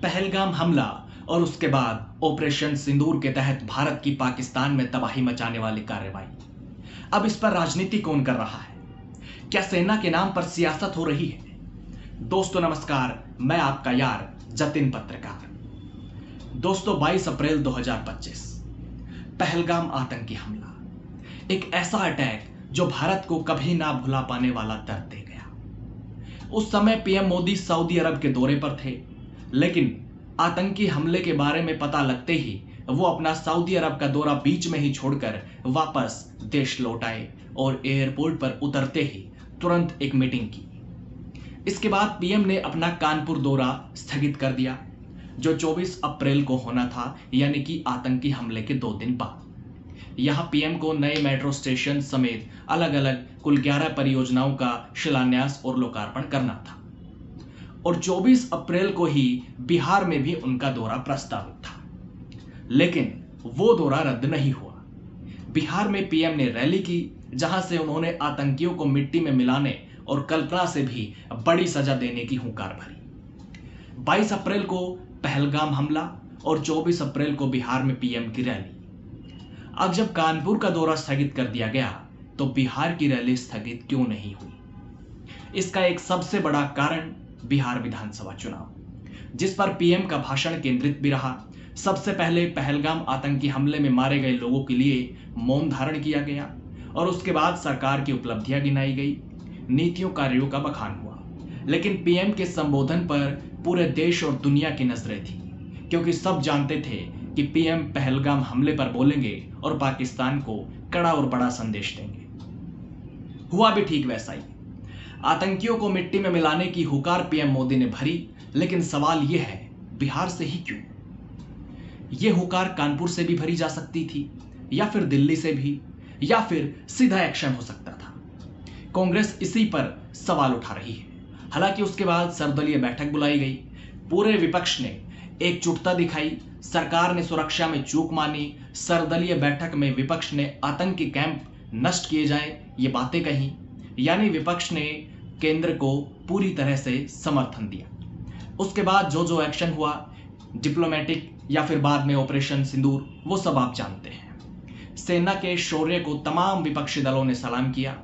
पहलगाम हमला और उसके बाद ऑपरेशन सिंदूर के तहत भारत की पाकिस्तान में तबाही मचाने वाली कार्रवाई। अब इस पर राजनीति कौन कर रहा है? क्या सेना के नाम पर सियासत हो रही है? दोस्तों नमस्कार, मैं आपका यार जतिन पत्रकार। दोस्तों 22 अप्रैल 2025 पहलगाम आतंकी हमला, एक ऐसा अटैक जो भारत को कभी ना भुला पाने वाला दर्द दे गया। उस समय पीएम मोदी सऊदी अरब के दौरे पर थे, लेकिन आतंकी हमले के बारे में पता लगते ही वो अपना सऊदी अरब का दौरा बीच में ही छोड़कर वापस देश लौट आए और एयरपोर्ट पर उतरते ही तुरंत एक मीटिंग की। इसके बाद पीएम ने अपना कानपुर दौरा स्थगित कर दिया, जो 24 अप्रैल को होना था, यानी कि आतंकी हमले के 2 दिन बाद। यहां पीएम को नए मेट्रो स्टेशन समेत अलग अलग कुल 11 परियोजनाओं का शिलान्यास और लोकार्पण करना था और 24 अप्रैल को ही बिहार में भी उनका दौरा प्रस्तावित था, लेकिन वो दौरा रद्द नहीं हुआ। बिहार में पीएम ने रैली की, जहां से उन्होंने आतंकियों को मिट्टी में मिलाने और कल्पना से भी बड़ी सजा देने की हुंकार भरी। 22 अप्रैल को पहलगाम हमला और 24 अप्रैल को बिहार में पीएम की रैली। अब जब कानपुर का दौरा स्थगित कर दिया गया, तो बिहार की रैली स्थगित क्यों नहीं हुई? इसका एक सबसे बड़ा कारण बिहार विधानसभा चुनाव, जिस पर पीएम का भाषण केंद्रित भी रहा। सबसे पहले पहलगाम आतंकी हमले में मारे गए लोगों के लिए मौन धारण किया गया और उसके बाद सरकार की उपलब्धियां गिनाई गई, नीतियों कार्यों का बखान हुआ। लेकिन पीएम के संबोधन पर पूरे देश और दुनिया की नजरें थी, क्योंकि सब जानते थे कि पीएम पहलगाम हमले पर बोलेंगे और पाकिस्तान को कड़ा और बड़ा संदेश देंगे। हुआ भी ठीक वैसा ही। आतंकियों को मिट्टी में मिलाने की हुकार पीएम मोदी ने भरी, लेकिन सवाल यह है, बिहार से ही क्यों? यह हुकार कानपुर से भी भरी जा सकती थी, या फिर दिल्ली से भी, या फिर सीधा एक्शन हो सकता था। कांग्रेस इसी पर सवाल उठा रही है। हालांकि उसके बाद सर्वदलीय बैठक बुलाई गई, पूरे विपक्ष ने एकजुटता दिखाई, सरकार ने सुरक्षा में चूक मानी, सर्वदलीय बैठक में विपक्ष ने आतंकी कैंप नष्ट किए जाएं ये बातें कही, यानी विपक्ष ने केंद्र को पूरी तरह से समर्थन दिया। उसके बाद जो जो एक्शन हुआ, डिप्लोमेटिक या फिर बाद में ऑपरेशन सिंदूर, वो सब आप जानते हैं। सेना के शौर्य को तमाम विपक्षी दलों ने सलाम किया,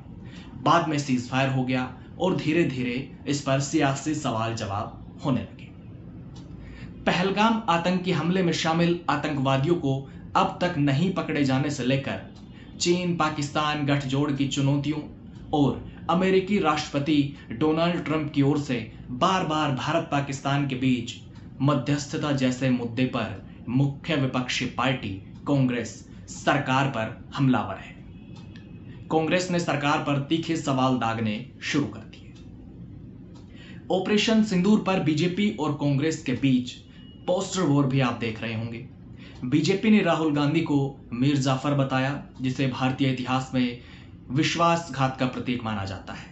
बाद में सीज फायर हो गया और धीरे धीरे इस पर सियासी सवाल जवाब होने लगे। पहलगाम आतंकी हमले में शामिल आतंकवादियों को अब तक नहीं पकड़े जाने से लेकर चीन पाकिस्तान गठजोड़ की चुनौतियों और अमेरिकी राष्ट्रपति डोनाल्ड ट्रंप की ओर से बार बार भारत पाकिस्तान के बीच मध्यस्थता जैसे मुद्दे पर मुख्य विपक्षी पार्टी कांग्रेस सरकार पर हमलावर है। कांग्रेस ने सरकार पर तीखे सवाल दागने शुरू कर दिए। ऑपरेशन सिंदूर पर बीजेपी और कांग्रेस के बीच पोस्टर वॉर भी आप देख रहे होंगे। बीजेपी ने राहुल गांधी को मीर जाफर बताया, जिसे भारतीय इतिहास में विश्वासघात का प्रतीक माना जाता है।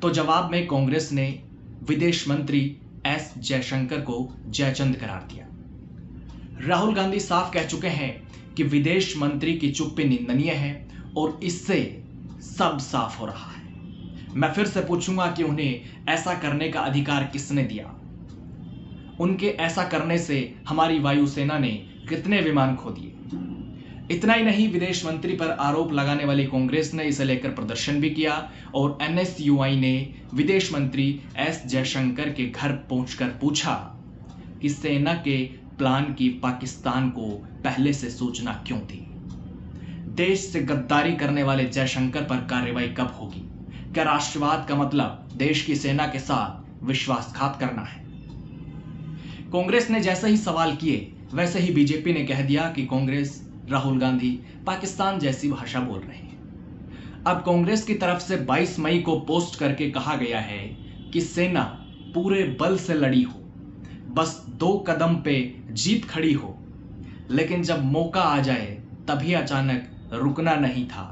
तो जवाब में कांग्रेस ने विदेश मंत्री एस जयशंकर को जयचंद करार दिया। राहुल गांधी साफ कह चुके हैं कि विदेश मंत्री की चुप्पी निंदनीय है और इससे सब साफ हो रहा है। मैं फिर से पूछूंगा कि उन्हें ऐसा करने का अधिकार किसने दिया? उनके ऐसा करने से हमारी वायुसेना ने कितने विमान खो दिए? इतना ही नहीं, विदेश मंत्री पर आरोप लगाने वाली कांग्रेस ने इसे लेकर प्रदर्शन भी किया और एनएसयूआई ने विदेश मंत्री एस जयशंकर के घर पहुंचकर पूछा कि सेना के प्लान की पाकिस्तान को पहले से सूचना क्यों थी? देश से गद्दारी करने वाले जयशंकर पर कार्रवाई कब होगी? क्या राष्ट्रवाद का मतलब देश की सेना के साथ विश्वासघात करना है? कांग्रेस ने जैसे ही सवाल किए, वैसे ही बीजेपी ने कह दिया कि कांग्रेस राहुल गांधी पाकिस्तान जैसी भाषा बोल रहे हैं। अब कांग्रेस की तरफ से 22 मई को पोस्ट करके कहा गया है कि सेना पूरे बल से लड़ी हो, बस 2 कदम पे जीत खड़ी हो, लेकिन जब मौका आ जाए तभी अचानक रुकना नहीं था,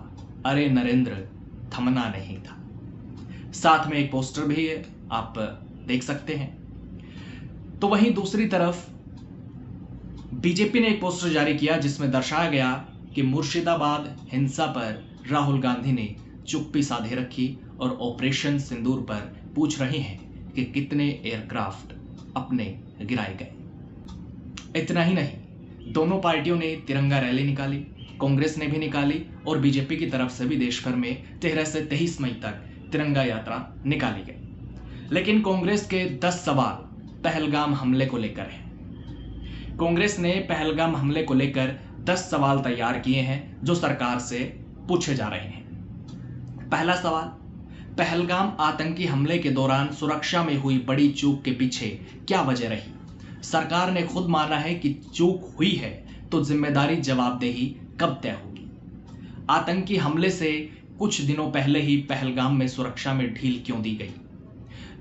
अरे नरेंद्र थमना नहीं था। साथ में एक पोस्टर भी है, आप देख सकते हैं। तो वहीं दूसरी तरफ बीजेपी ने एक पोस्टर जारी किया जिसमें दर्शाया गया कि मुर्शिदाबाद हिंसा पर राहुल गांधी ने चुप्पी साधे रखी और ऑपरेशन सिंदूर पर पूछ रहे हैं कि कितने एयरक्राफ्ट अपने गिराए गए। इतना ही नहीं, दोनों पार्टियों ने तिरंगा रैली निकाली, कांग्रेस ने भी निकाली और बीजेपी की तरफ से भी देश भर में 13 से 23 मई तक तिरंगा यात्रा निकाली गई। लेकिन कांग्रेस के 10 सवाल पहलगाम हमले को लेकर हैं। कांग्रेस ने पहलगाम हमले को लेकर 10 सवाल तैयार किए हैं जो सरकार से पूछे जा रहे हैं। पहला सवाल, पहलगाम आतंकी हमले के दौरान सुरक्षा में हुई बड़ी चूक के पीछे क्या वजह रही? सरकार ने खुद माना है कि चूक हुई है, तो जिम्मेदारी जवाबदेही कब तय होगी? आतंकी हमले से कुछ दिनों पहले ही पहलगाम में सुरक्षा में ढील क्यों दी गई?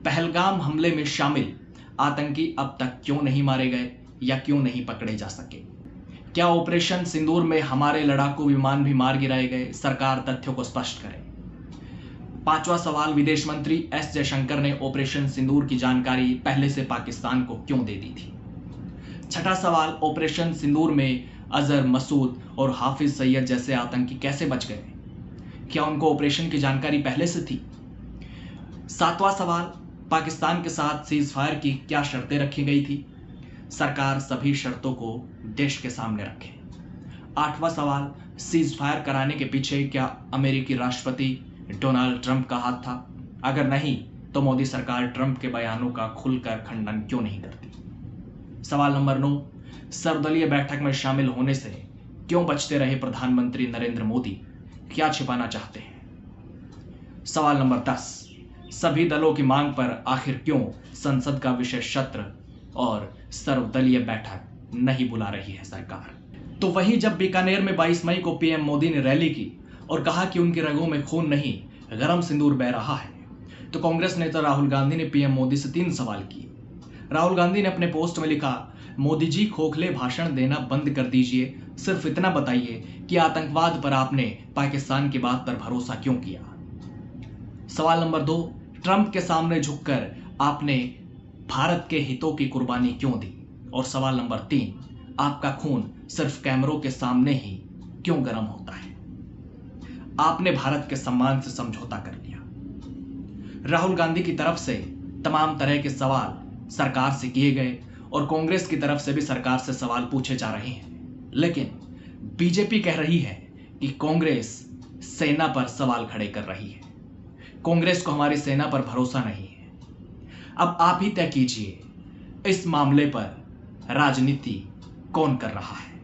पहलगाम हमले में शामिल आतंकी अब तक क्यों नहीं मारे गए या क्यों नहीं पकड़े जा सके? क्या ऑपरेशन सिंदूर में हमारे लड़ाकू विमान भी मार गिराए गए? सरकार तथ्यों को स्पष्ट करे। पांचवा सवाल, विदेश मंत्री एस जयशंकर ने ऑपरेशन सिंदूर की जानकारी पहले से पाकिस्तान को क्यों दे दी थी? छठा सवाल, ऑपरेशन सिंदूर में अजहर, मसूद और हाफिज सईद जैसे आतंकी कैसे बच गए? क्या उनको ऑपरेशन की जानकारी पहले से थी? सातवां सवाल, पाकिस्तान के साथ सीज फायर की क्या शर्तें रखी गई थी? सरकार सभी शर्तों को देश के सामने रखे। आठवां सवाल, सीज फायर कराने के पीछे क्या अमेरिकी राष्ट्रपति डोनाल्ड ट्रंप का हाथ था? अगर नहीं, तो मोदी सरकार ट्रंप के बयानों का खुलकर खंडन क्यों नहीं करती? सवाल नंबर 9, सर्वदलीय बैठक में शामिल होने से क्यों बचते रहे प्रधानमंत्री नरेंद्र मोदी? क्या छिपाना चाहते हैं? सवाल नंबर 10, सभी दलों की मांग पर आखिर क्यों संसद का विशेष सत्र और सर्वदलीय बैठक नहीं बुला रही है सरकार? तो वहीं जब बीकानेर में 22 मई को पीएम मोदी ने रैली की और कहा कि उनकी रगों में खून नहीं गरम सिंदूर बह रहा है, तो कांग्रेस नेता राहुल गांधी ने पीएम मोदी से 3 सवाल किए। राहुल गांधी ने अपने पोस्ट में लिखा, मोदी जी खोखले भाषण देना बंद कर दीजिए, सिर्फ इतना बताइए कि आतंकवाद पर आपने पाकिस्तान की बात पर भरोसा क्यों किया? सवाल नंबर 2, ट्रंप के सामने झुककर आपने भारत के हितों की कुर्बानी क्यों दी? और सवाल नंबर 3, आपका खून सिर्फ कैमरों के सामने ही क्यों गर्म होता है? आपने भारत के सम्मान से समझौता कर लिया। राहुल गांधी की तरफ से तमाम तरह के सवाल सरकार से किए गए और कांग्रेस की तरफ से भी सरकार से सवाल पूछे जा रहे हैं, लेकिन बीजेपी कह रही है कि कांग्रेस सेना पर सवाल खड़े कर रही है। कांग्रेस को हमारी सेना पर भरोसा नहीं है। अब आप ही तय कीजिए, इस मामले पर राजनीति कौन कर रहा है?